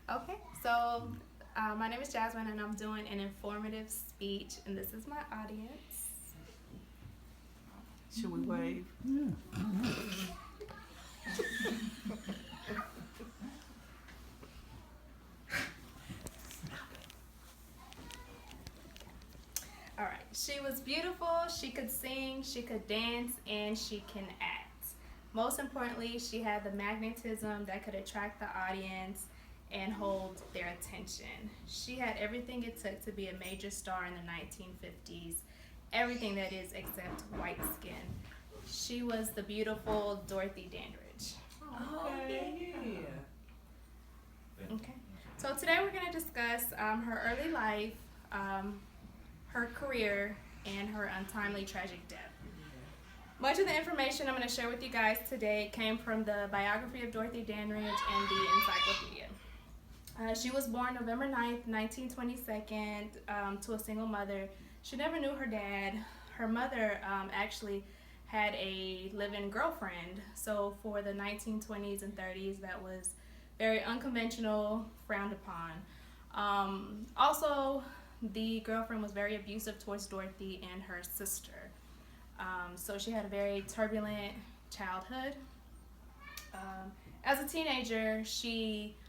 Okay, so my name is Jasmine, and I'm doing an informative speech, and this is my audience. Should we wave? All right, she was beautiful, she could sing, she could dance, and she can act. Most importantly, she had the magnetism that could attract the audience and hold their attention. She had everything it took to be a major star in the 1950s, everything that is except white skin. She was the beautiful Dorothy Dandridge. Okay. Okay. So today we're going to discuss her early life, her career, and her untimely tragic death. Much of the information I'm going to share with you guys today came from the biography of Dorothy Dandridge and the encyclopedia. She was born November 9th, 1922, to a single mother. She never knew her dad. Her mother actually had a live-in girlfriend. So for the 1920s and 30s, that was very unconventional, frowned upon. Also, the girlfriend was very abusive towards Dorothy and her sister. So she had a very turbulent childhood. As a teenager,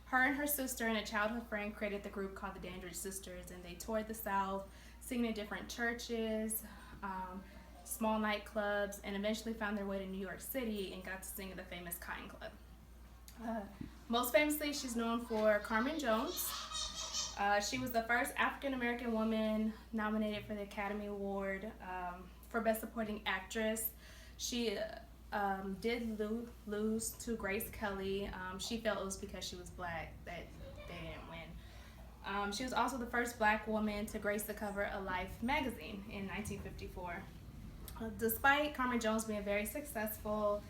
her and her sister and a childhood friend created the group called the Dandridge Sisters, and they toured the South, singing in different churches, small nightclubs, and eventually found their way to New York City and got to sing at the famous Cotton Club. Most famously, she's known for Carmen Jones. She was the first African American woman nominated for the Academy Award for Best Supporting Actress. She did lose to Grace Kelly. She felt it was because she was black that they didn't win. She was also the first black woman to grace the cover of Life magazine in 1954. Despite Carmen Jones being very successful,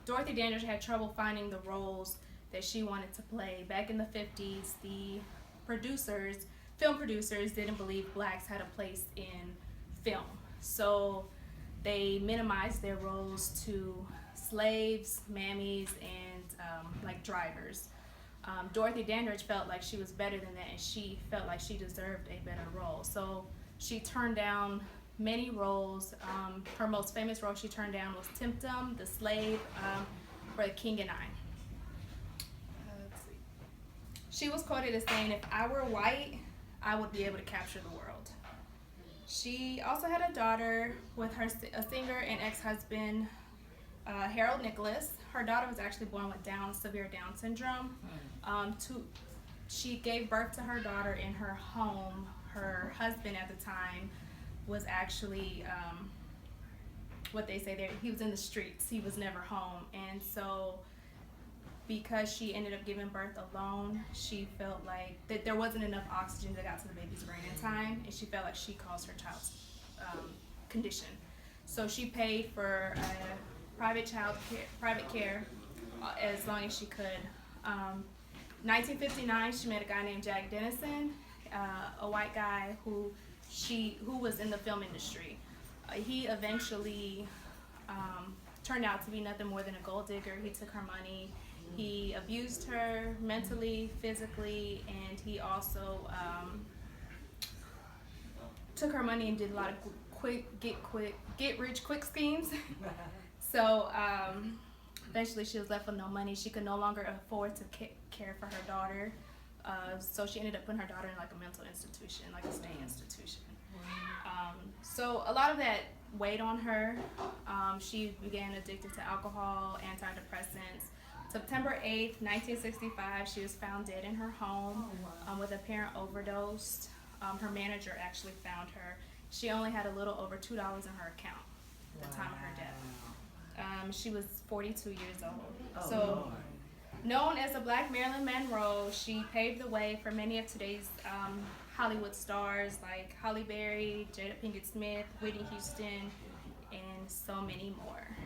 Dorothy Dandridge had trouble finding the roles that she wanted to play. Back in the 50s, the film producers, didn't believe blacks had a place in film. So they minimized their roles to slaves, mammies, and like drivers. Dorothy Dandridge felt like she was better than that, and she felt like she deserved a better role. So she turned down many roles. Her most famous role she turned down was Temptum, the slave, for The King and I. Let's see. She was quoted as saying, "If I were white, I would be able to capture the world." She also had a daughter with a singer and ex-husband, Harold Nicholas. Her daughter was actually born with severe Down syndrome. She gave birth to her daughter in her home. Her husband at the time was actually, what they say there, he was in the streets. He was never home. And so because she ended up giving birth alone, she felt like that there wasn't enough oxygen that got to the baby's brain in time, and she felt like she caused her child's condition. So she paid for private care as long as she could. 1959, she met a guy named Jack Dennison, a white guy who was in the film industry. He eventually turned out to be nothing more than a gold digger. He took her money. He abused her mentally, physically, and he also took her money and did a lot of get rich quick schemes. So eventually she was left with no money. She could no longer afford to care for her daughter. So she ended up putting her daughter in like a mental institution, like a stay institution. So a lot of that weighed on her. She began addicted to alcohol, antidepressants. September 8th, 1965, she was found dead in her home with apparent overdose. Her manager actually found her. She only had a little over $2 in her account at the time of her death. She was 42 years old. So, known as the Black Marilyn Monroe, she paved the way for many of today's Hollywood stars like Halle Berry, Jada Pinkett Smith, Whitney Houston, and so many more.